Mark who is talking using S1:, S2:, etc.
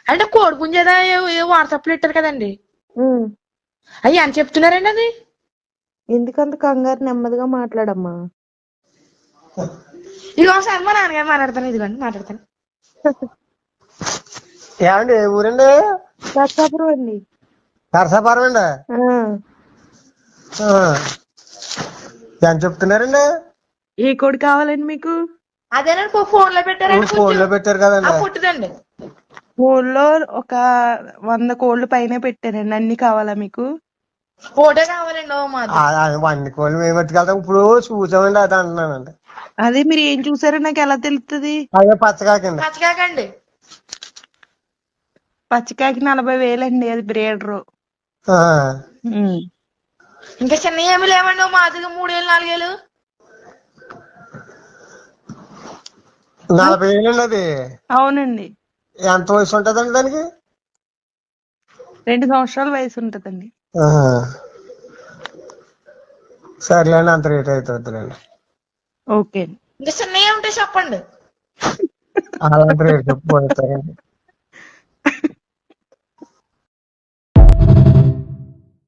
S1: అంటే కోడి పుంజేదా ఏ వాట్సాప్ లో పెట్టారు కదండి. అయ్యి అని చెప్తున్నారండి అది.
S2: ఎందుకంత కంగారు, నెమ్మదిగా మాట్లాడమ్మా.
S1: ఇది ఒకసారి మా నాన్నగారు మాట్లాడతాను, ఇదిగోండి మాట్లాడతాను.
S3: ఏమండి ఏ ఊరండి?
S2: నర్సాపురం అండి.
S3: నరసాపురం అండి. ఎంత చెప్తున్నారండి?
S2: ఏ కోడి కావాలండి మీకు?
S1: అదేనండి ఫోన్ లో పెట్టారండి.
S3: ఫోన్ లో పెట్టారు కదండి.
S1: పుట్టిదండి.
S2: ఊళ్ళో ఒక 100 కోళ్ళు పైన పెట్టారండి. అన్ని కావాలా మీకు?
S1: ఫోటో కావాలండి.
S3: అన్ని కోళ్ళు మేము పెట్టుకెళ్తాం. ఇప్పుడు చూసామండి అది అంటున్నానండి.
S2: అదే మీరు ఏం చూసారో నాకు ఎలా తెలుస్తుంది?
S3: అదే పచ్చకాకండి.
S1: పచ్చకాకండి.
S2: పచ్చకాకి 40,000 అండి. అది బ్రీడరు.
S1: ఇంకా చిన్న ఏమి లేవండి. మాదిగా 3 ఏళ్ళు 4 ఏళ్ళు.
S3: 40,000 అండి అది.
S2: అవునండి.
S3: ఎంత వయసు ఉంటదండి దానికి?
S2: 2 సంవత్సరాల వయసు ఉంటదండి.
S3: సర్లేండి, అంత రేట్ అవుతుందిలేండి.
S2: ఓకే.
S1: ఇంకా చిన్నవి ఉంటే చెప్పండి.
S3: అలాంటి రేట్ చెప్పిపోతారండి.